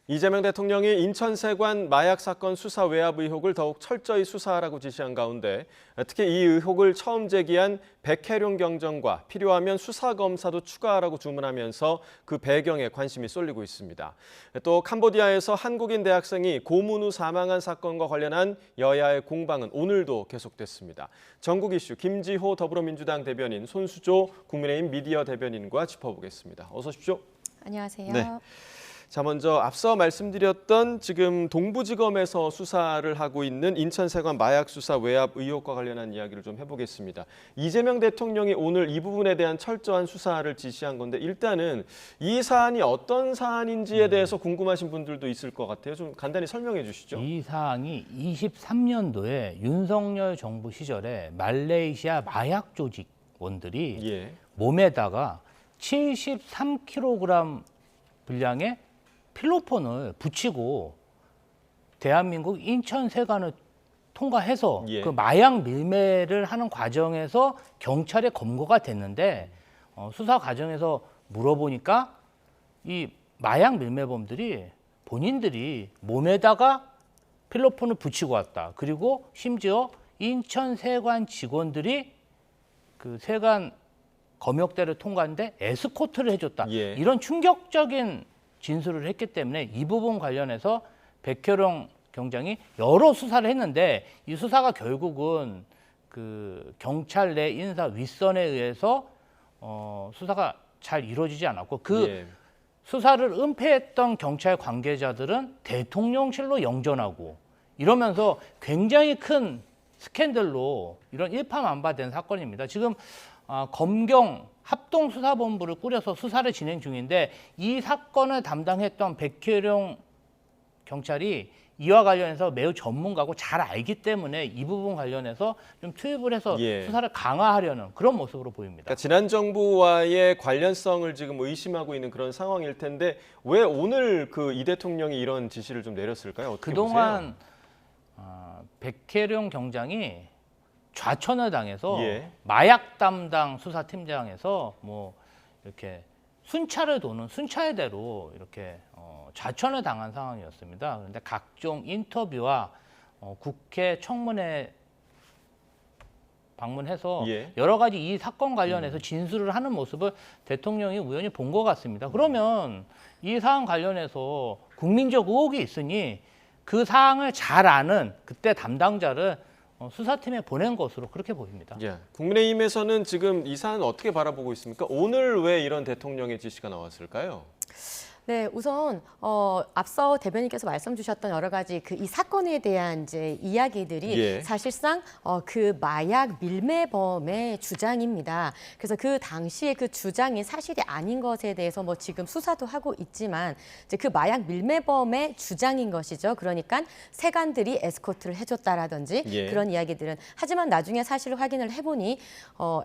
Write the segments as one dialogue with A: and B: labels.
A: 이재명 대통령이 인천세관 마약 사건 수사 외압 의혹을 더욱 철저히 수사하라고 지시한 가운데 특히 이 의혹을 처음 제기한 백혜룡 경정과 필요하면 수사검사도 추가하라고 주문하면서 그 배경에 관심이 쏠리고 있습니다. 또 캄보디아에서 한국인 대학생이 고문 후 사망한 사건과 관련한 여야의 공방은 오늘도 계속됐습니다. 전국 이슈 김지호 더불어민주당 대변인, 손수조 국민의힘 미디어 대변인과 짚어보겠습니다. 어서 오십시오.
B: 안녕하세요.
A: 네. 자, 먼저 앞서 말씀드렸던 지금 동부지검에서 수사를 하고 있는 인천세관 마약 수사 외압 의혹과 관련한 이야기를 좀 해보겠습니다. 이재명 대통령이 오늘 이 부분에 대한 철저한 수사를 지시한 건데 일단은 이 사안이 어떤 사안인지에 대해서 궁금하신 분들도 있을 것 같아요. 좀 간단히 설명해 주시죠.
C: 이 사항이 23년도에 윤석열 정부 시절에 말레이시아 마약 조직원들이 몸에다가 73kg 분량의 필로폰을 붙이고 대한민국 인천세관을 통과해서 그 마약 밀매를 하는 과정에서 경찰에 검거가 됐는데 수사 과정에서 물어보니까 이 마약 밀매범들이 본인들이 몸에다가 필로폰을 붙이고 왔다. 그리고 심지어 인천세관 직원들이 그 세관 검역대를 통과하는데 에스코트를 해줬다. 이런 충격적인 진술을 했기 때문에 이 부분 관련해서 백혜룡 경장이 여러 수사를 했는데 이 수사가 결국은 그 경찰 내 인사 윗선에 의해서 수사가 잘 이루어지지 않았고 그 수사를 은폐했던 경찰 관계자들은 대통령실로 영전하고 이러면서 굉장히 큰 스캔들로 이런 일파만파된 사건입니다. 지금 검경 합동수사본부를 꾸려서 수사를 진행 중인데 이 사건을 담당했던 백혜룡 경찰이 이와 관련해서 매우 전문가고 잘 알기 때문에 이 부분 관련해서 좀 투입을 해서 수사를 강화하려는 그런 모습으로 보입니다.
A: 그러니까 지난 정부와의 관련성을 지금 의심하고 있는 그런 상황일 텐데 왜 오늘 그 이 대통령이 이런 지시를 좀 내렸을까요? 어떻게
C: 그동안 백혜룡 경장이 좌천을 당해서 마약 담당 수사팀장에서 뭐 이렇게 순찰을 도는 순찰대로 이렇게 좌천을 당한 상황이었습니다. 그런데 각종 인터뷰와 국회 청문회 방문해서 여러 가지 이 사건 관련해서 진술을 하는 모습을 대통령이 우연히 본 것 같습니다. 그러면 이 사안 관련해서 국민적 의혹이 있으니 그 사항을 잘 아는 그때 담당자를 수사팀에 보낸 것으로 그렇게 보입니다.
A: 국민의힘에서는 지금 이 사안 어떻게 바라보고 있습니까? 오늘 왜 이런 대통령의 지시가 나왔을까요?
B: 네, 우선 앞서 대변인께서 말씀 주셨던 여러 가지 그 이 사건에 대한 이제 이야기들이 사실상 그 마약 밀매범의 주장입니다. 그래서 그 당시에 그 주장이 사실이 아닌 것에 대해서 뭐 지금 수사도 하고 있지만 이제 그 마약 밀매범의 주장인 것이죠. 그러니까 세관들이 에스코트를 해줬다라든지 그런 이야기들은 하지만 나중에 사실을 확인을 해보니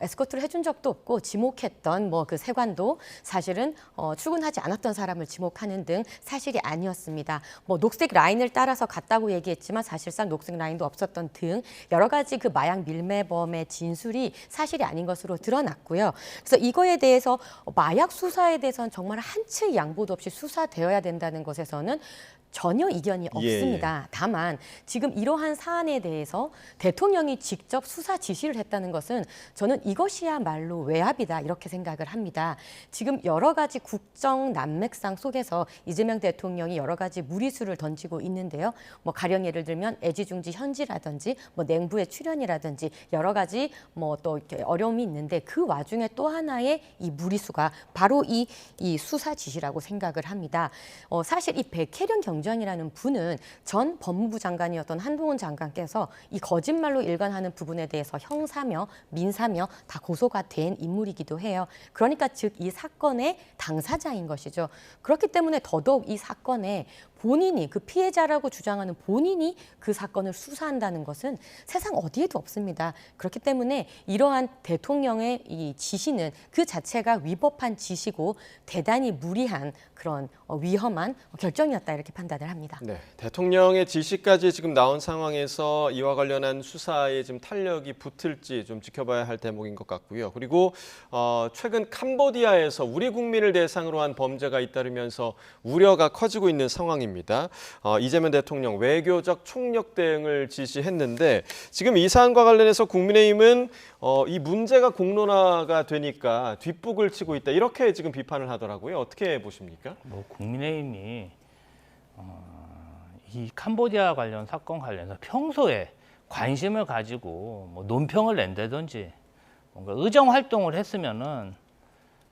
B: 에스코트를 해준 적도 없고 지목했던 뭐 그 세관도 사실은 출근하지 않았던 사람을 지목하는 등 사실이 아니었습니다. 뭐 녹색 라인을 따라서 갔다고 얘기했지만 사실상 녹색 라인도 없었던 등 여러 가지 그 마약 밀매범의 진술이 사실이 아닌 것으로 드러났고요. 그래서 이거에 대해서 마약 수사에 대해서는 정말 한치의 양보도 없이 수사되어야 된다는 것에서는 전혀 이견이 없습니다. 다만 지금 이러한 사안에 대해서 대통령이 직접 수사 지시를 했다는 것은 저는 이것이야말로 외압이다 이렇게 생각을 합니다. 지금 여러 가지 국정 난맥상 속에서 이재명 대통령이 여러 가지 무리수를 던지고 있는데요. 뭐 가령 예를 들면 애지중지 현지라든지 뭐 냉부의 출연이라든지 여러 가지 뭐 또 이렇게 어려움이 있는데 그 와중에 또 하나의 이 무리수가 바로 이 수사 지시라고 생각을 합니다. 사실 이 백혜룡 경장이라는 분은 전 법무부 장관이었던 한동훈 장관께서 이 거짓말로 일관하는 부분에 대해서 형사며 민사며 다 고소가 된 인물이기도 해요. 그러니까 즉 이 사건의 당사자인 것이죠. 그렇기 때문에 더더욱 이 사건에 본인이 그 피해자라고 주장하는 본인이 그 사건을 수사한다는 것은 세상 어디에도 없습니다. 그렇기 때문에 이러한 대통령의 이 지시는 그 자체가 위법한 지시고 대단히 무리한 그런 위험한 결정이었다 이렇게 판단을 합니다.
A: 네, 대통령의 지시까지 지금 나온 상황에서 이와 관련한 수사에 지금 탄력이 붙을지 좀 지켜봐야 할 대목인 것 같고요. 그리고 최근 캄보디아에서 우리 국민을 대상으로 한 범죄가 잇따르면서 우려가 커지고 있는 상황입니다. 상황입니다. 이재명 대통령 외교적 총력 대응을 지시했는데 지금 이 사안과 관련해서 국민의힘은 이 문제가 공론화가 되니까 뒷북을 치고 있다 이렇게 지금 비판을 하더라고요. 어떻게 보십니까?
C: 뭐 국민의힘이 이 캄보디아 관련 사건 관련해서 평소에 관심을 가지고 뭐 논평을 낸다든지 뭔가 의정 활동을 했으면은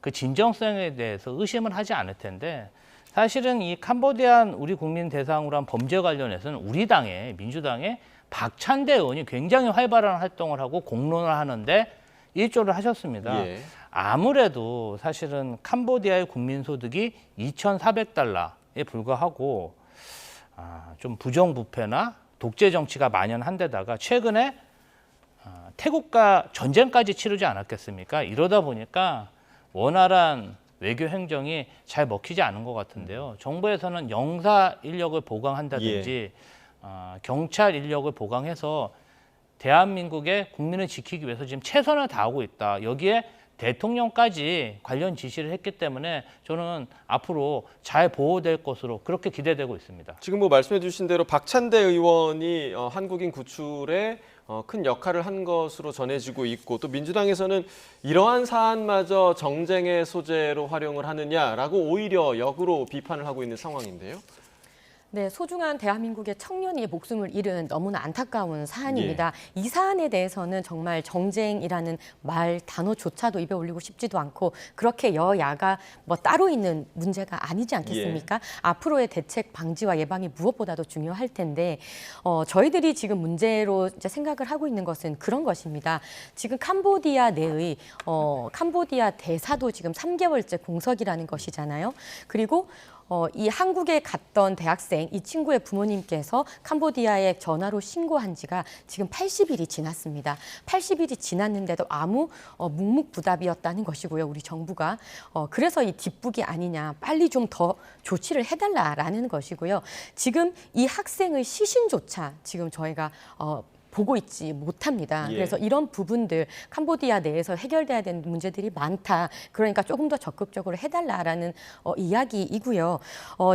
C: 그 진정성에 대해서 의심을 하지 않을 텐데 사실은 이 캄보디안 우리 국민 대상으로 한 범죄 관련해서는 우리 당의 민주당의 박찬대 의원이 굉장히 활발한 활동을 하고 공론을 하는데 일조를 하셨습니다.
A: 예.
C: 아무래도 사실은 캄보디아의 국민소득이 2,400달러에 불과하고 좀 부정부패나 독재 정치가 만연한 데다가 최근에 태국과 전쟁까지 치르지 않았겠습니까? 이러다 보니까 원활한 외교 행정이 잘 먹히지 않은 것 같은데요. 정부에서는 영사 인력을 보강한다든지 경찰 인력을 보강해서 대한민국의 국민을 지키기 위해서 지금 최선을 다하고 있다. 여기에 대통령까지 관련 지시를 했기 때문에 저는 앞으로 잘 보호될 것으로 그렇게 기대되고 있습니다.
A: 지금 뭐 말씀해 주신 대로 박찬대 의원이 한국인 구출에 큰 역할을 한 것으로 전해지고 있고 또 민주당에서는 이러한 사안마저 정쟁의 소재로 활용을 하느냐라고 오히려 역으로 비판을 하고 있는 상황인데요.
B: 네, 소중한 대한민국의 청년이 목숨을 잃은 너무나 안타까운 사안입니다. 이 사안에 대해서는 정말 정쟁이라는 말 단어조차도 입에 올리고 싶지도 않고 그렇게 여야가 뭐 따로 있는 문제가 아니지 않겠습니까? 앞으로의 대책 방지와 예방이 무엇보다도 중요할 텐데 저희들이 지금 문제로 이제 생각을 하고 있는 것은 그런 것입니다. 지금 캄보디아 내의 캄보디아 대사도 지금 3개월째 공석이라는 것이잖아요. 그리고 이 한국에 갔던 대학생 이 친구의 부모님께서 캄보디아에 전화로 신고한 지가 지금 80일이 지났습니다. 80일이 지났는데도 아무 묵묵부답이었다는 것이고요. 우리 정부가 그래서 이 뒷북이 아니냐 빨리 좀 더 조치를 해달라라는 것이고요. 지금 이 학생의 시신조차 지금 저희가 보고 있지 못합니다. 그래서 이런 부분들 캄보디아 내에서 해결돼야 되는 문제들이 많다. 그러니까 조금 더 적극적으로 해달라라는 이야기이고요.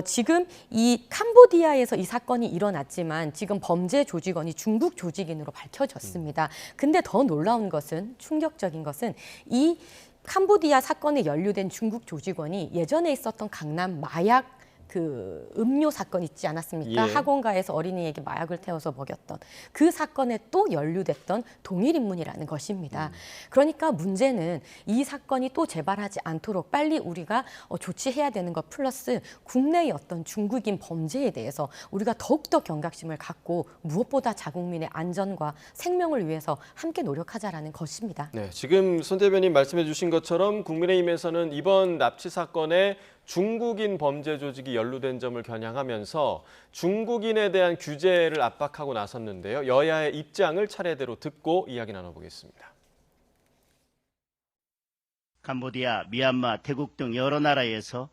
B: 지금 이 캄보디아에서 이 사건이 일어났지만 지금 범죄 조직원이 중국 조직인으로 밝혀졌습니다. 근데 더 놀라운 것은 충격적인 것은 이 캄보디아 사건에 연루된 중국 조직원이 예전에 있었던 강남 마약 그 음료 사건 있지 않았습니까? 학원가에서 어린이에게 마약을 태워서 먹였던 그 사건에 또 연루됐던 동일 인물이라는 것입니다. 그러니까 문제는 이 사건이 또 재발하지 않도록 빨리 우리가 조치해야 되는 것 플러스 국내의 어떤 중국인 범죄에 대해서 우리가 더욱더 경각심을 갖고 무엇보다 자국민의 안전과 생명을 위해서 함께 노력하자라는 것입니다.
A: 네, 지금 손 대변인 말씀해 주신 것처럼 국민의힘에서는 이번 납치 사건에 중국인 범죄 조직이 연루된 점을 겨냥하면서 중국인에 대한 규제를 압박하고 나섰는데요. 여야의 입장을 차례대로 듣고 이야기 나눠보겠습니다.
D: 캄보디아, 미얀마, 태국 등 여러 나라에서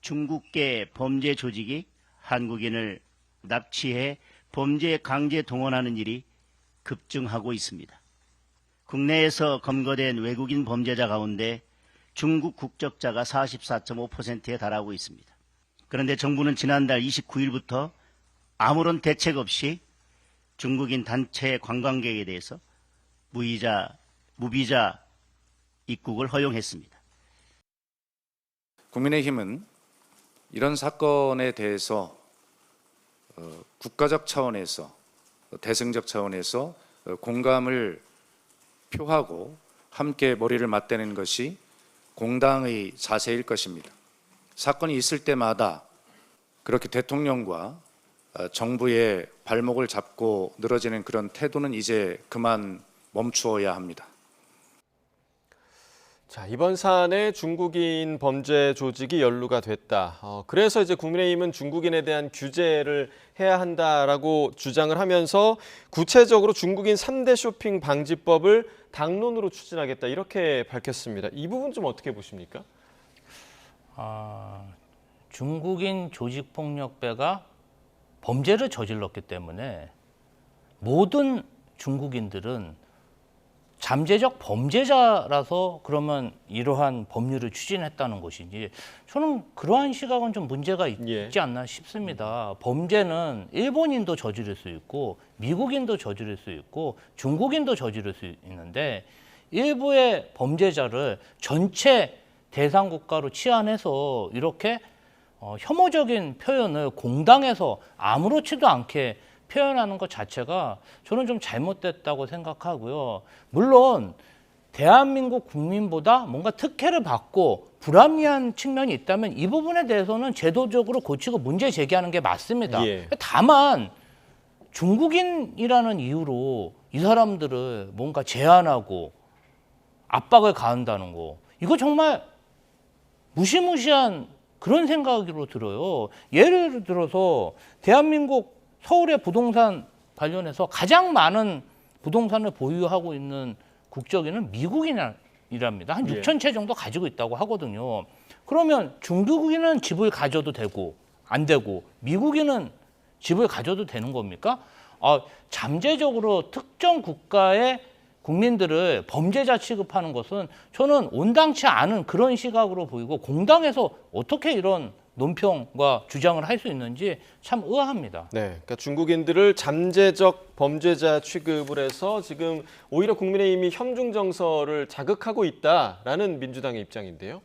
D: 중국계 범죄 조직이 한국인을 납치해 범죄에 강제 동원하는 일이 급증하고 있습니다. 국내에서 검거된 외국인 범죄자 가운데 중국 국적자가 44.5%에 달하고 있습니다. 그런데 정부는 지난달 29일부터 아무런 대책 없이 중국인 단체 관광객에 대해서 무비자 입국을 허용했습니다.
E: 국민의힘은 이런 사건에 대해서 국가적 차원에서 대승적 차원에서 공감을 표하고 함께 머리를 맞대는 것이 공당의 자세일 것입니다. 사건이 있을 때마다 그렇게 대통령과 정부의 발목을 잡고 늘어지는 그런 태도는 이제 그만 멈추어야 합니다.
A: 자, 이번 사안에 중국인 범죄 조직이 연루가 됐다. 그래서 이제 국민의힘은 중국인에 대한 규제를 해야 한다라고 주장을 하면서 구체적으로 중국인 3대 쇼핑 방지법을 당론으로 추진하겠다 이렇게 밝혔습니다. 이 부분 좀 어떻게 보십니까?
C: 중국인 조직폭력배가 범죄를 저질렀기 때문에 모든 중국인들은 잠재적 범죄자라서 그러면 이러한 법률을 추진했다는 것이지 저는 그러한 시각은 좀 문제가 있지 않나 싶습니다. 범죄는 일본인도 저지를 수 있고 미국인도 저지를 수 있고 중국인도 저지를 수 있는데 일부의 범죄자를 전체 대상 국가로 치환해서 이렇게 혐오적인 표현을 공당에서 아무렇지도 않게 표현하는 것 자체가 저는 좀 잘못됐다고 생각하고요. 물론 대한민국 국민보다 뭔가 특혜를 받고 불합리한 측면이 있다면 이 부분에 대해서는 제도적으로 고치고 문제 제기하는 게 맞습니다. 다만 중국인이라는 이유로 이 사람들을 뭔가 제한하고 압박을 가한다는 거 이거 정말 무시무시한 그런 생각으로 들어요. 예를 들어서 대한민국 서울의 부동산 관련해서 가장 많은 부동산을 보유하고 있는 국적인은 미국인이랍니다. 한 6천 채 정도 가지고 있다고 하거든요. 그러면 중국인은 집을 가져도 되고 안 되고 미국인은 집을 가져도 되는 겁니까? 잠재적으로 특정 국가의 국민들을 범죄자 취급하는 것은 저는 온당치 않은 그런 시각으로 보이고 공당에서 어떻게 이런 논평과 주장을 할 수 있는지 참 의아합니다.
A: 네, 그러니까 중국인들을 잠재적 범죄자 취급을 해서 지금 오히려 국민의힘이 혐중 정서를 자극하고 있다라는 민주당의 입장인데요.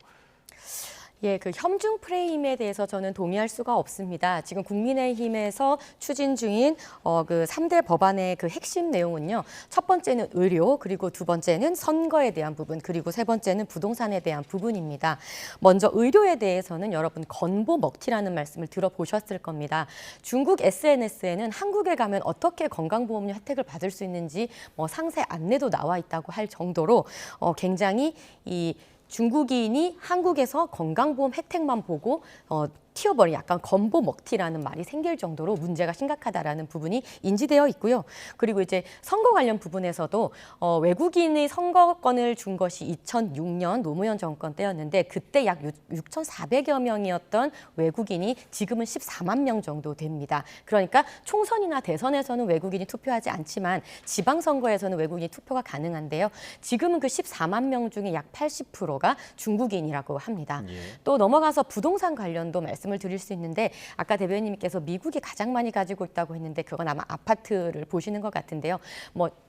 B: 예, 그 혐중 프레임에 대해서 저는 동의할 수가 없습니다. 지금 국민의힘에서 추진 중인 그 3대 법안의 그 핵심 내용은요. 첫 번째는 의료, 그리고 두 번째는 선거에 대한 부분, 그리고 세 번째는 부동산에 대한 부분입니다. 먼저 의료에 대해서는 여러분 건보 먹튀라는 말씀을 들어보셨을 겁니다. 중국 SNS에는 한국에 가면 어떻게 건강보험료 혜택을 받을 수 있는지 상세 안내도 나와 있다고 할 정도로 굉장히 이 중국인이 한국에서 건강보험 혜택만 보고 튀어버린 약간 건보 먹튀라는 말이 생길 정도로 문제가 심각하다라는 부분이 인지되어 있고요. 그리고 이제 선거 관련 부분에서도 외국인의 선거권을 준 것이 2006년 노무현 정권 때였는데 그때 약 6,400여 명이었던 외국인이 지금은 14만 명 정도 됩니다. 그러니까 총선이나 대선에서는 외국인이 투표하지 않지만 지방선거에서는 외국인이 투표가 가능한데요. 지금은 그 14만 명 중에 약 80%가 중국인이라고 합니다. 또 넘어가서 부동산 관련도 말씀을 드릴 수 있는데 아까 대변인님께서 미국이 가장 많이 가지고 있다고 했는데 그건 아마 아파트를 보시는 것 같은데요.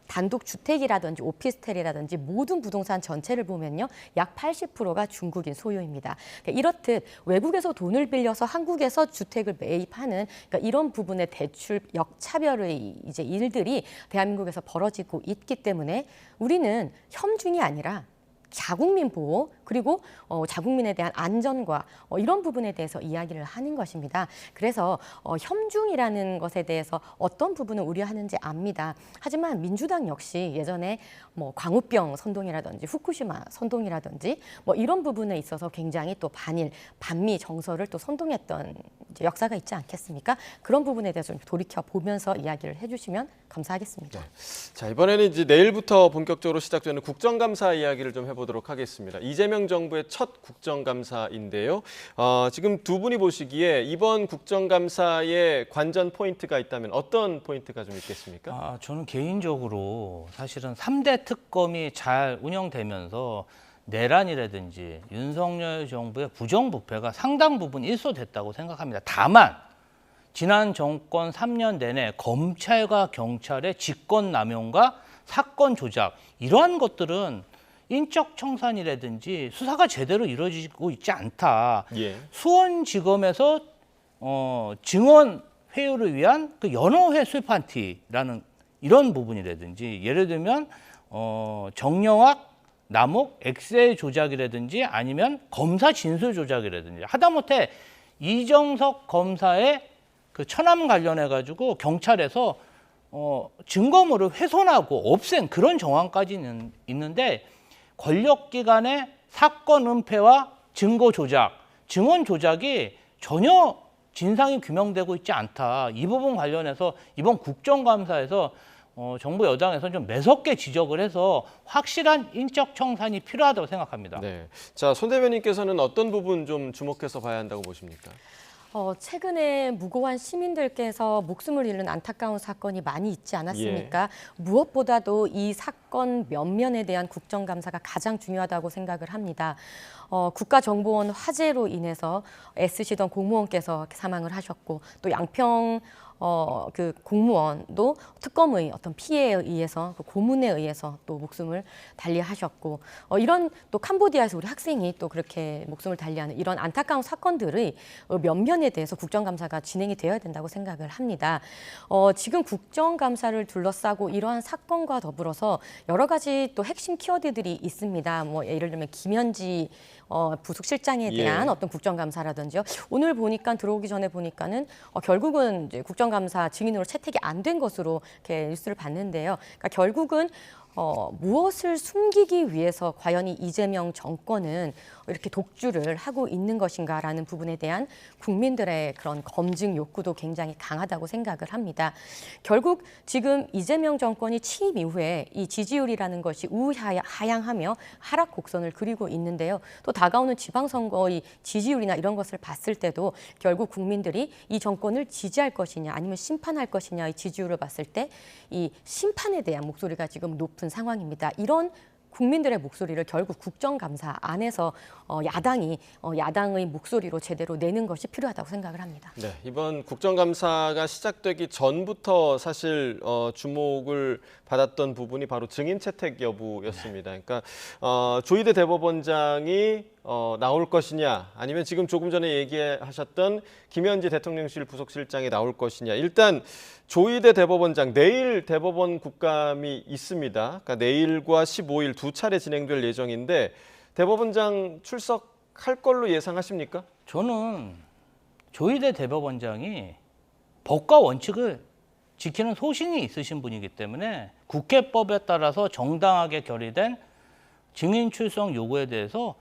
B: 단독 주택이라든지 오피스텔이라든지 모든 부동산 전체를 보면요. 약 80%가 중국인 소유입니다. 그러니까 이렇듯 외국에서 돈을 빌려서 한국에서 주택을 매입하는 그러니까 이런 부분의 대출 역차별의 이제 일들이 대한민국에서 벌어지고 있기 때문에 우리는 혐중이 아니라 자국민 보호 그리고 자국민에 대한 안전과 이런 부분에 대해서 이야기를 하는 것입니다. 그래서 혐중이라는 것에 대해서 어떤 부분을 우려하는지 압니다. 하지만 민주당 역시 예전에 광우병 선동이라든지 후쿠시마 선동이라든지 이런 부분에 있어서 굉장히 또 반일, 반미 정서를 또 선동했던 이제 역사가 있지 않겠습니까? 그런 부분에 대해서 좀 돌이켜 보면서 이야기를 해주시면 감사하겠습니다.
A: 네. 자, 이번에는 이제 내일부터 본격적으로 시작되는 국정감사 이야기를 좀 해보도록 하겠습니다. 이재명 정부의 첫 국정감사인데요. 지금 두 분이 보시기에 이번 국정감사에 관전 포인트가 있다면 어떤 포인트가 좀 있겠습니까?
C: 저는 개인적으로 사실은 3대 특검이 잘 운영되면서 내란이라든지 윤석열 정부의 부정부패가 상당 부분 일소됐다고 생각합니다. 다만 지난 정권 3년 내내 검찰과 경찰의 직권남용과 사건 조작 이러한 것들은 인적 청산이라든지 수사가 제대로 이루어지고 있지 않다. 수원지검에서 증언 회유를 위한 그 연호회 술판티라는 이런 부분이라든지 예를 들면 정영학, 남욱, 엑셀 조작이라든지 아니면 검사 진술 조작이라든지 하다못해 이정석 검사의 그 처남 관련해 가지고 경찰에서 증거물을 훼손하고 없앤 그런 정황까지는 있는데 권력기관의 사건 은폐와 증거 조작, 증언 조작이 전혀 진상이 규명되고 있지 않다. 이 부분 관련해서 이번 국정감사에서 정부 여당에서는 좀 매섭게 지적을 해서 확실한 인적 청산이 필요하다고 생각합니다.
A: 네. 자, 손 대변인께서는 어떤 부분 좀 주목해서 봐야 한다고 보십니까?
B: 최근에 무고한 시민들께서 목숨을 잃는 안타까운 사건이 많이 있지 않았습니까? 무엇보다도 이 사건 사건 면면에 대한 국정감사가 가장 중요하다고 생각을 합니다. 국가정보원 화재로 인해서 애쓰시던 공무원께서 사망을 하셨고 또 양평 그 공무원도 특검의 어떤 피해에 의해서 그 고문에 의해서 또 목숨을 달리하셨고 이런 또 캄보디아에서 우리 학생이 또 그렇게 목숨을 달리하는 이런 안타까운 사건들의 면면에 대해서 국정감사가 진행이 되어야 된다고 생각을 합니다. 지금 국정감사를 둘러싸고 이러한 사건과 더불어서 여러 가지 또 핵심 키워드들이 있습니다. 뭐 예를 들면 김현지 부속실장에 대한 어떤 국정감사라든지요. 오늘 보니까 들어오기 전에 보니까는 결국은 이제 국정감사 증인으로 채택이 안 된 것으로 이렇게 뉴스를 봤는데요. 그러니까 결국은 무엇을 숨기기 위해서 과연 이 이재명 정권은 이렇게 독주를 하고 있는 것인가라는 부분에 대한 국민들의 그런 검증 욕구도 굉장히 강하다고 생각을 합니다. 결국 지금 이재명 정권이 취임 이후에 이 지지율이라는 것이 우하향하며 하락 곡선을 그리고 있는데요. 또 다가오는 지방선거의 지지율이나 이런 것을 봤을 때도 결국 국민들이 이 정권을 지지할 것이냐 아니면 심판할 것이냐의 지지율을 봤을 때 이 심판에 대한 목소리가 지금 높은 상황입니다. 이런 국민들의 목소리를 결국 국정감사 안에서 야당의 목소리로 제대로 내는 것이 필요하다고 생각을 합니다.
A: 네, 이번 국정감사가 시작되기 전부터 사실 주목을 받았던 부분이 바로 증인 채택 여부였습니다. 그러니까 조희대 대법원장이 나올 것이냐 아니면 지금 조금 전에 얘기하셨던 김현지 대통령실 부속실장이 나올 것이냐. 일단 조희대 대법원장 내일 대법원 국감이 있습니다. 그러니까 내일과 15일 두 차례 진행될 예정인데 대법원장 출석할 걸로 예상하십니까?
C: 저는 조희대 대법원장이 법과 원칙을 지키는 소신이 있으신 분이기 때문에 국회법에 따라서 정당하게 결의된 증인 출석 요구에 대해서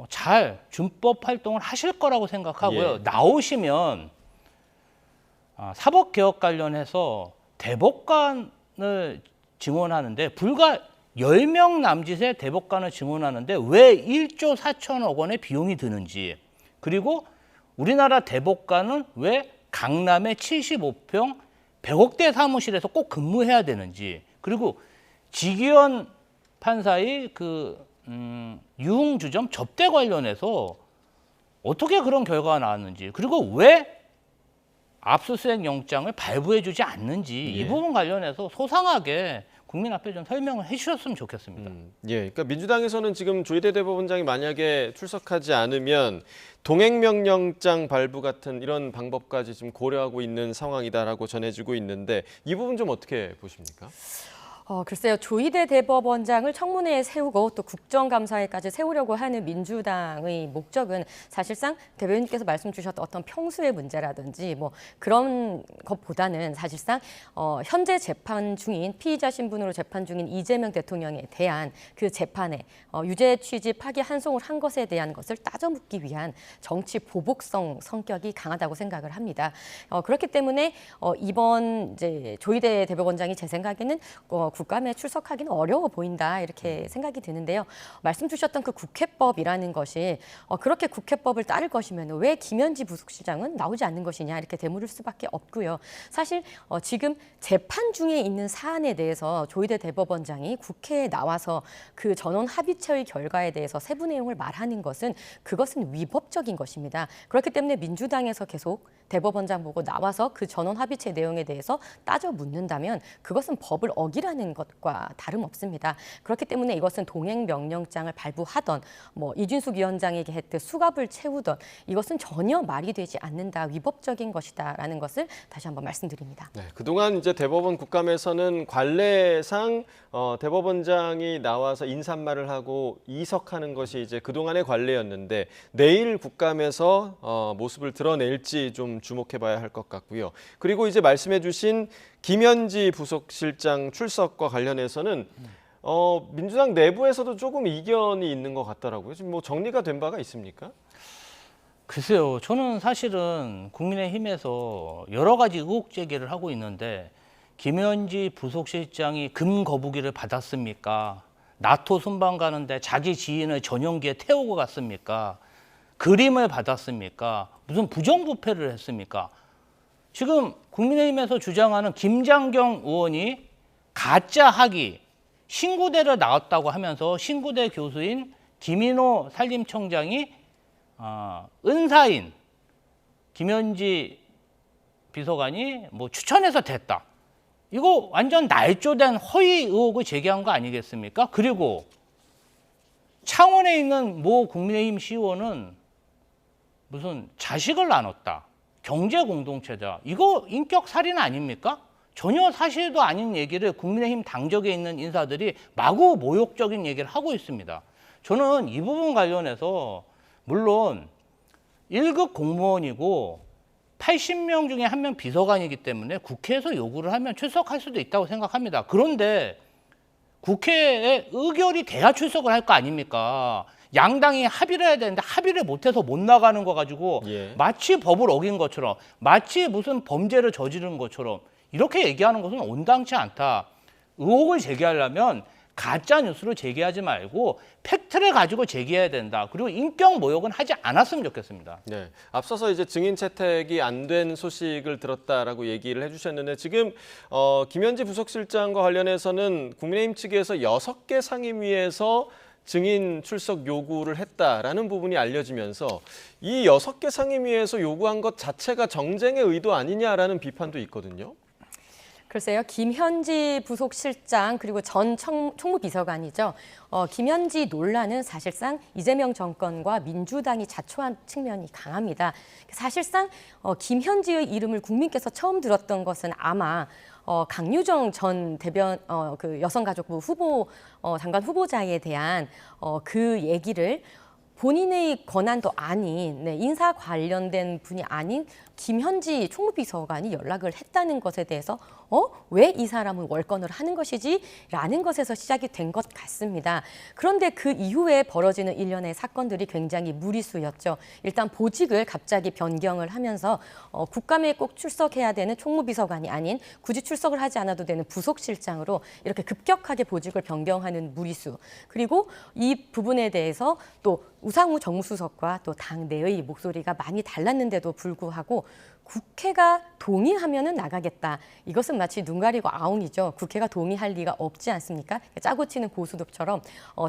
C: 잘 준법 활동을 하실 거라고 생각하고요. 나오시면 사법개혁 관련해서 대법관을 증언하는데 불과 10명 남짓의 대법관을 증언하는데 왜 1조 4천억 원의 비용이 드는지, 그리고 우리나라 대법관은 왜 강남의 75평 100억대 사무실에서 꼭 근무해야 되는지, 그리고 지기현 판사의 유흥주점 접대 관련해서 어떻게 그런 결과가 나왔는지, 그리고 왜 압수수색 영장을 발부해주지 않는지 이 부분 관련해서 소상하게 국민 앞에 좀 설명을 해주셨으면 좋겠습니다.
A: 그러니까 민주당에서는 지금 조희대 대법원장이 만약에 출석하지 않으면 동행명령장 발부 같은 이런 방법까지 지금 고려하고 있는 상황이다라고 전해지고 있는데 이 부분 좀 어떻게 보십니까?
B: 글쎄요. 조희대 대법원장을 청문회에 세우고 또 국정감사에까지 세우려고 하는 민주당의 목적은 사실상 대변인께서 말씀 주셨던 어떤 평수의 문제라든지 뭐 그런 것보다는 사실상 현재 재판 중인 피의자 신분으로 재판 중인 이재명 대통령에 대한 그 재판에 유죄 취지 파기 환송을 한 것에 대한 것을 따져 묻기 위한 정치 보복성 성격이 강하다고 생각을 합니다. 그렇기 때문에 이번 이제 조희대 대법원장이 제 생각에는 국감에 출석하기는 어려워 보인다 이렇게 생각이 드는데요. 말씀 주셨던 그 국회법이라는 것이 그렇게 국회법을 따를 것이면 왜 김현지 부속실장은 나오지 않는 것이냐 이렇게 되물을 수밖에 없고요. 사실 지금 재판 중에 있는 사안에 대해서 조희대 대법원장이 국회에 나와서 그 전원 합의체의 결과에 대해서 세부 내용을 말하는 것은 그것은 위법적인 것입니다. 그렇기 때문에 민주당에서 계속 대법원장 보고 나와서 그 전원 합의체 내용에 대해서 따져 묻는다면 그것은 법을 어기라는 것과 다름없습니다. 그렇기 때문에 이것은 동행명령장을 발부하던 뭐 이준숙 위원장에게 했듯 수갑을 채우던 이것은 전혀 말이 되지 않는다, 위법적인 것이다라는 것을 다시 한번 말씀드립니다.
A: 네, 그동안 이제 대법원 국감에서는 관례상 대법원장이 나와서 인사말을 하고 이석하는 것이 이제 그동안의 관례였는데 내일 국감에서 모습을 드러낼지 좀 주목해봐야 할 것 같고요. 그리고 이제 말씀해주신 김현지 부속실장 출석과 관련해서는 민주당 내부에서도 조금 이견이 있는 것 같더라고요. 지금 뭐 정리가 된 바가 있습니까?
C: 글쎄요. 저는 사실은 국민의힘에서 여러 가지 의혹 제기를 하고 있는데 김현지 부속실장이 금 거부기를 받았습니까? 나토 순방 가는데 자기 지인을 전용기에 태우고 갔습니까? 그림을 받았습니까? 무슨 부정부패를 했습니까? 지금 국민의힘에서 주장하는 김장경 의원이 가짜 학위 신구대를 나왔다고 하면서 신구대 교수인 김인호 산림청장이 은사인 김현지 비서관이 뭐 추천해서 됐다. 이거 완전 날조된 허위 의혹을 제기한 거 아니겠습니까? 그리고 창원에 있는 모 국민의힘 시의원은 무슨 자식을 나눴다. 경제 공동체다. 이거 인격 살인 아닙니까? 전혀 사실도 아닌 얘기를 국민의힘 당적에 있는 인사들이 마구 모욕적인 얘기를 하고 있습니다. 저는 이 부분 관련해서 물론 1급 공무원이고 80명 중에 1명 비서관이기 때문에 국회에서 요구를 하면 출석할 수도 있다고 생각합니다. 그런데 국회에 의결이 돼야 출석을 할 거 아닙니까? 양당이 합의를 해야 되는데 합의를 못해서 못 나가는 거 가지고
A: 예.
C: 마치 법을 어긴 것처럼 마치 무슨 범죄를 저지른 것처럼 이렇게 얘기하는 것은 온당치 않다. 의혹을 제기하려면 가짜 뉴스를 제기하지 말고 팩트를 가지고 제기해야 된다. 그리고 인격 모욕은 하지 않았으면 좋겠습니다.
A: 네, 앞서서 이제 증인 채택이 안 된 소식을 들었다라고 얘기를 해주셨는데 지금 김현지 부속실장과 관련해서는 국민의힘 측에서 6개 상임위에서 증인 출석 요구를 했다라는 부분이 알려지면서 이 6개 상임위에서 요구한 것 자체가 정쟁의 의도 아니냐라는 비판도 있거든요.
B: 글쎄요, 김현지 부속실장 그리고 전 총무비서관이죠. 김현지 논란은 사실상 이재명 정권과 민주당이 자초한 측면이 강합니다. 사실상 김현지의 이름을 국민께서 처음 들었던 것은 아마 강유정 전 대변 그 여성가족부 후보 장관 후보자에 대한 그 얘기를 본인의 권한도 아닌 인사 관련된 분이 아닌 김현지 총무비서관이 연락을 했다는 것에 대해서 왜 이 사람은 월권을 하는 것이지? 라는 것에서 시작이 된 것 같습니다. 그런데 그 이후에 벌어지는 일련의 사건들이 굉장히 무리수였죠. 일단 보직을 갑자기 변경을 하면서 국감에 꼭 출석해야 되는 총무비서관이 아닌 굳이 출석을 하지 않아도 되는 부속실장으로 이렇게 급격하게 보직을 변경하는 무리수. 그리고 이 부분에 대해서 또 우상호 정무수석과 또 당내의 목소리가 많이 달랐는데도 불구하고 국회가 동의하면은 나가겠다. 이것은 마치 눈 가리고 아웅이죠. 국회가 동의할 리가 없지 않습니까? 짜고 치는 고수톱처럼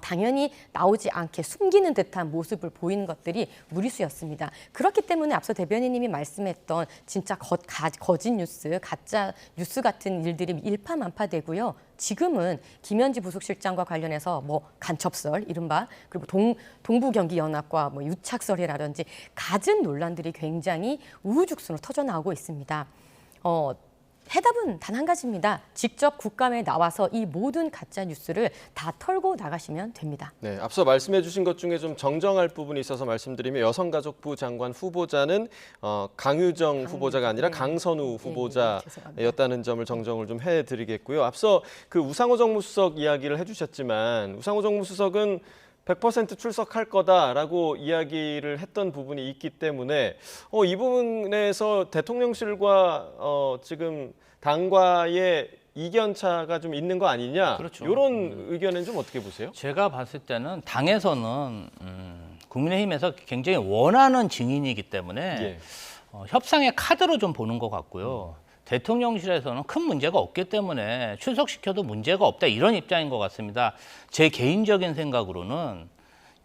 B: 당연히 나오지 않게 숨기는 듯한 모습을 보이는 것들이 무리수였습니다. 그렇기 때문에 앞서 대변인님이 말씀했던 진짜 거짓 뉴스, 가짜 뉴스 같은 일들이 일파만파되고요. 지금은 김현지 부속실장과 관련해서 뭐 간첩설, 이른바 그리고 동부경기연합과 뭐 유착설이라든지 갖은 논란들이 굉장히 우후죽순으로 터져나오고 있습니다. 해답은 단 한 가지입니다. 직접 국감에 나와서 이 모든 가짜 뉴스를 다 털고 나가시면 됩니다.
A: 네, 앞서 말씀해 주신 것 중에 좀 정정할 부분이 있어서 말씀드리면 여성가족부 장관 후보자는 강유정 후보자가 아니라 강선우 후보자였다는 점을 정정을 좀 해드리겠고요. 앞서 그 우상호 정무수석 이야기를 해주셨지만 우상호 정무수석은 100% 출석할 거다라고 이야기를 했던 부분이 있기 때문에 이 부분에서 대통령실과 지금 당과의 이견차가 좀 있는 거 아니냐.
C: 그렇죠.
A: 이런 의견은 좀 어떻게 보세요?
C: 제가 봤을 때는 당에서는 국민의힘에서 굉장히 원하는 증인이기 때문에
A: 예.
C: 협상의 카드로 좀 보는 것 같고요. 대통령실에서는 큰 문제가 없기 때문에 출석시켜도 문제가 없다 이런 입장인 것 같습니다. 제 개인적인 생각으로는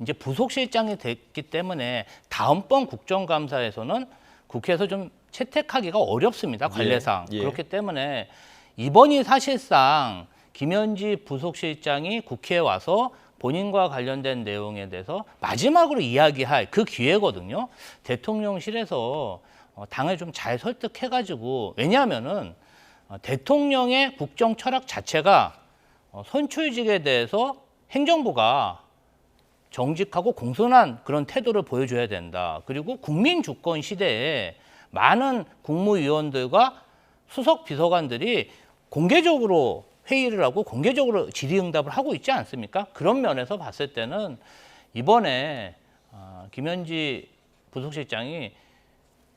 C: 이제 부속실장이 됐기 때문에 다음번 국정감사에서는 국회에서 좀 채택하기가 어렵습니다. 관례상.
A: 예.
C: 그렇기 때문에 이번이 사실상 김현지 부속실장이 국회에 와서 본인과 관련된 내용에 대해서 마지막으로 이야기할 그 기회거든요. 대통령실에서 당을 좀 잘 설득해가지고 왜냐하면은 대통령의 국정 철학 자체가 선출직에 대해서 행정부가 정직하고 공손한 그런 태도를 보여줘야 된다. 그리고 국민 주권 시대에 많은 국무위원들과 수석 비서관들이 공개적으로 회의를 하고 공개적으로 질의응답을 하고 있지 않습니까? 그런 면에서 봤을 때는 이번에 김현지 부속실장이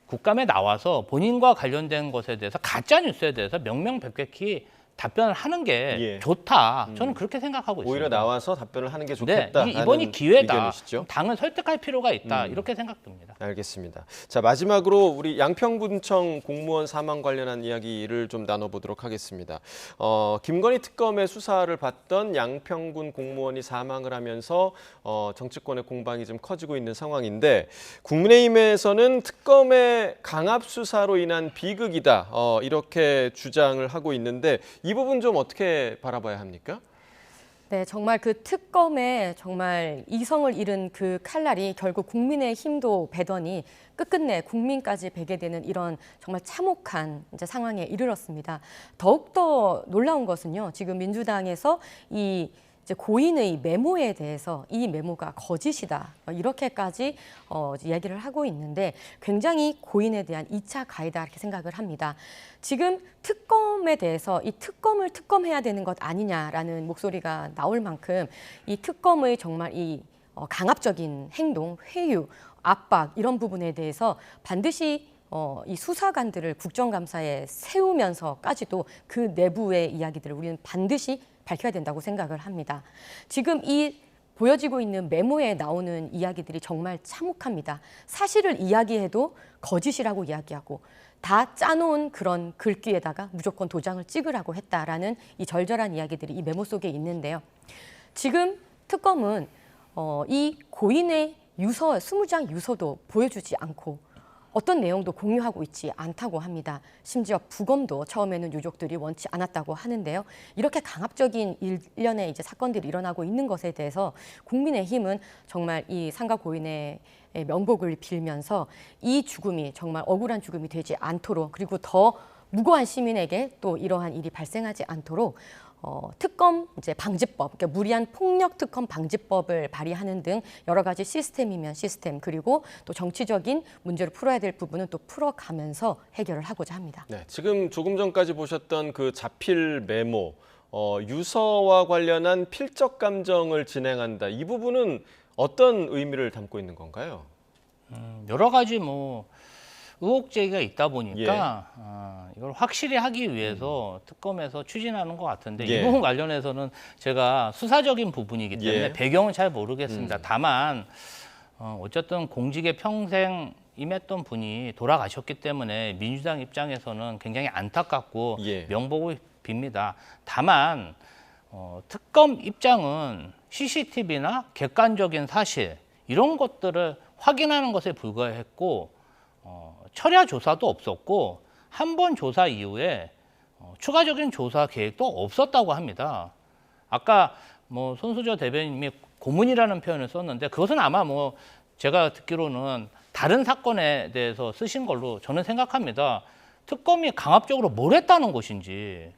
C: 국감에 나와서 본인과 관련된 것에 대해서 가짜 뉴스에 대해서 명명백백히 답변을 하는 게
A: 예.
C: 좋다. 저는 그렇게 생각하고 있습니다.
A: 오히려 나와서 답변을 하는 게
C: 네,
A: 좋겠다.
C: 이번이 기회다.
A: 의견이시죠?
C: 당을 설득할 필요가 있다. 이렇게 생각됩니다.
A: 알겠습니다. 자, 마지막으로 우리 양평군청 공무원 사망 관련한 이야기를 좀 나눠보도록 하겠습니다. 김건희 특검의 수사를 받던 양평군 공무원이 사망을 하면서 정치권의 공방이 좀 커지고 있는 상황인데 국민의힘에서는 특검의 강압 수사로 인한 비극이다. 이렇게 주장을 하고 있는데 이 부분 좀 어떻게 바라봐야 합니까?
B: 네, 정말 그 특검에 정말 이성을 잃은 그 칼날이 결국 국민의 힘도 베더니 끝끝내 국민까지 베게 되는 이런 정말 참혹한 이제 상황에 이르렀습니다. 더욱더 놀라운 것은요, 지금 민주당에서 이 이제 고인의 메모에 대해서 이 메모가 거짓이다 이렇게까지 이야기를 하고 있는데 굉장히 고인에 대한 2차 가해다 이렇게 생각을 합니다. 지금 특검에 대해서 이 특검을 특검해야 되는 것 아니냐라는 목소리가 나올 만큼 이 특검의 정말 이 강압적인 행동, 회유, 압박 이런 부분에 대해서 반드시 이 수사관들을 국정감사에 세우면서까지도 그 내부의 이야기들을 우리는 반드시 밝혀야 된다고 생각을 합니다. 지금 이 보여지고 있는 메모에 나오는 이야기들이 정말 참혹합니다. 사실을 이야기해도 거짓이라고 이야기하고 다 짜놓은 그런 글귀에다가 무조건 도장을 찍으라고 했다라는 이 절절한 이야기들이 이 메모 속에 있는데요. 지금 특검은 이 고인의 유서, 20장 유서도 보여주지 않고 어떤 내용도 공유하고 있지 않다고 합니다. 심지어 부검도 처음에는 유족들이 원치 않았다고 하는데요. 이렇게 강압적인 일련의 이제 사건들이 일어나고 있는 것에 대해서 국민의힘은 정말 이 상가 고인의 명복을 빌면서 이 죽음이 정말 억울한 죽음이 되지 않도록 그리고 더 무고한 시민에게 또 이러한 일이 발생하지 않도록 특검 이제 방지법, 그러니까 무리한 폭력 특검 방지법을 발의하는 등 여러 가지 시스템이면 시스템 그리고 또 정치적인 문제를 풀어야 될 부분은 또 풀어가면서 해결을 하고자 합니다.
A: 네, 지금 조금 전까지 보셨던 그 자필 메모, 유서와 관련한 필적 감정을 진행한다. 이 부분은 어떤 의미를 담고 있는 건가요?
C: 여러 가지 뭐 의혹 제기가 있다 보니까 이걸 확실히 하기 위해서 특검에서 추진하는 것 같은데
A: 예.
C: 이 부분 관련해서는 제가 수사적인 부분이기 때문에
A: 예.
C: 배경은 잘 모르겠습니다. 다만 어쨌든 공직에 평생 임했던 분이 돌아가셨기 때문에 민주당 입장에서는 굉장히 안타깝고
A: 예.
C: 명복을 빕니다. 다만 특검 입장은 CCTV나 객관적인 사실 이런 것들을 확인하는 것에 불과했고 철야 조사도 없었고 한 번 조사 이후에 추가적인 조사 계획도 없었다고 합니다. 아까 뭐 손수저 대변인이 고문이라는 표현을 썼는데 그것은 아마 뭐 제가 듣기로는 다른 사건에 대해서 쓰신 걸로 저는 생각합니다. 특검이 강압적으로 뭘 했다는 것인지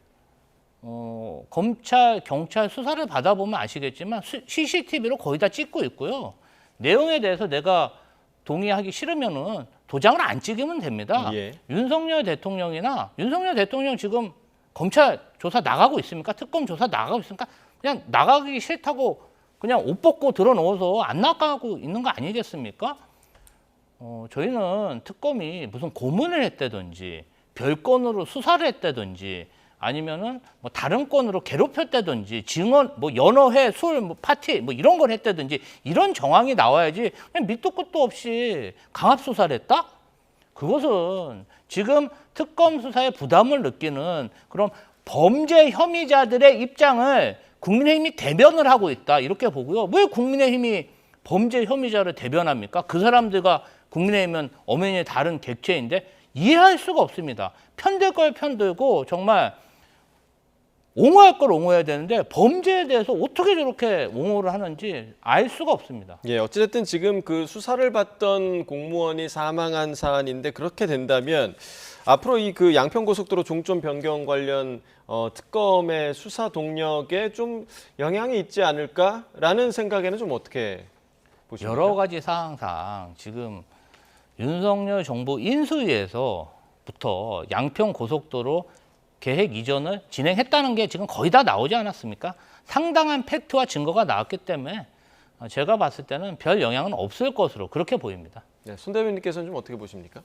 C: 검찰, 경찰 수사를 받아보면 아시겠지만 CCTV로 거의 다 찍고 있고요. 내용에 대해서 내가 동의하기 싫으면은 도장을 안 찍으면 됩니다.
A: 예.
C: 윤석열 대통령이나 윤석열 대통령 지금 검찰 조사 나가고 있습니까? 특검 조사 나가고 있습니까? 그냥 나가기 싫다고 그냥 옷 벗고 들어넣어서 안 나가고 있는 거 아니겠습니까? 저희는 특검이 무슨 고문을 했다든지 별건으로 수사를 했다든지 아니면은 뭐 다른 건으로 괴롭혔다든지 증언 뭐 연어회 술 뭐 파티 뭐 이런 걸 했다든지 이런 정황이 나와야지 그냥 밑도 끝도 없이 강압 수사를 했다? 그것은 지금 특검 수사에 부담을 느끼는 그런 범죄 혐의자들의 입장을 국민의힘이 대변을 하고 있다 이렇게 보고요. 왜 국민의힘이 범죄 혐의자를 대변합니까? 그 사람들과 국민의힘은 엄연히 다른 객체인데 이해할 수가 없습니다. 편들 걸 편들고 정말 옹호할 걸 옹호해야 되는데 범죄에 대해서 어떻게 저렇게 옹호를 하는지 알 수가 없습니다.
A: 예, 어찌됐든 지금 그 수사를 받던 공무원이 사망한 사안인데 그렇게 된다면 앞으로 이 그 양평고속도로 종점 변경 관련 특검의 수사 동력에 좀 영향이 있지 않을까라는 생각에는 좀 어떻게 보십니까?
C: 여러 가지 사항상 지금 윤석열 정부 인수위에서부터 양평고속도로 계획 이전을 진행했다는 게 지금 거의 다 나오지 않았습니까? 상당한 팩트와 증거가 나왔기 때문에 제가 봤을 때는 별 영향은 없을 것으로 그렇게 보입니다.
A: 네, 손 대변인께서는 좀 어떻게 보십니까?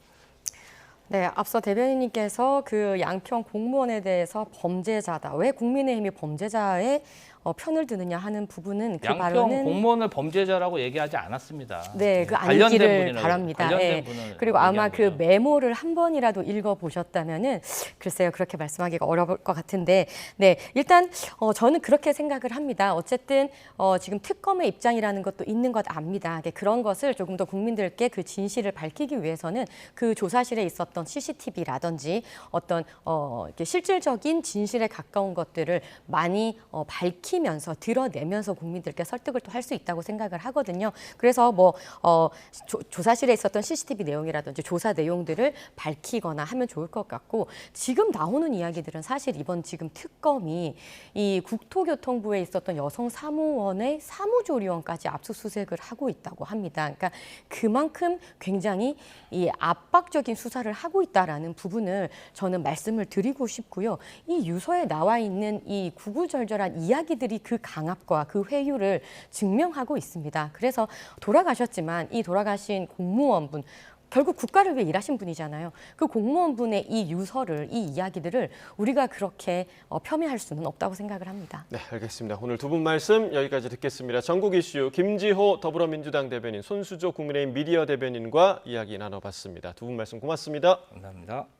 B: 네, 앞서 대변인님께서 그 양평 공무원에 대해서 범죄자다. 왜 국민의힘이 범죄자의 편을 드느냐 하는 부분은 그
C: 양평
B: 발언은
C: 공무원을 범죄자라고 얘기하지 않았습니다.
B: 네, 그
C: 관련된
B: 아니기를
C: 분이라고,
B: 바랍니다.
C: 관련된
B: 예.
C: 분을
B: 그리고 아마
C: 얘기한
B: 그
C: 거죠.
B: 메모를 한 번이라도 읽어보셨다면은 글쎄요, 그렇게 말씀하기가 어려울 것 같은데, 네, 일단 저는 그렇게 생각을 합니다. 어쨌든 지금 특검의 입장이라는 것도 있는 것 압니다. 그런 것을 조금 더 국민들께 그 진실을 밝히기 위해서는 그 조사실에 있었던 CCTV라든지 어떤 이렇게 실질적인 진실에 가까운 것들을 많이 밝히면서 드러내면서 국민들께 설득을 또 할 수 있다고 생각을 하거든요. 그래서 뭐 조사실에 있었던 CCTV 내용이라든지 조사 내용들을 밝히거나 하면 좋을 것 같고, 지금 나오는 이야기들은 사실 이번 지금 특검이 이 국토교통부에 있었던 여성 사무원의 사무조리원까지 압수수색을 하고 있다고 합니다. 그러니까 그만큼 굉장히 이 압박적인 수사를 하고 있다라는 부분을 저는 말씀을 드리고 싶고요. 이 유서에 나와 있는 이 구구절절한 이야기들이 그 강압과 그 회유를 증명하고 있습니다. 그래서 돌아가셨지만 이 돌아가신 공무원분, 결국 국가를 위해 일하신 분이잖아요. 그 공무원분의 이 유서를, 이 이야기들을 우리가 그렇게 폄훼할 수는 없다고 생각을 합니다.
A: 네, 알겠습니다. 오늘 두 분 말씀 여기까지 듣겠습니다. 전국 이슈 김지호 더불어민주당 대변인, 손수조 국민의힘 미디어 대변인과 이야기 나눠봤습니다. 두 분 말씀 고맙습니다.
C: 감사합니다.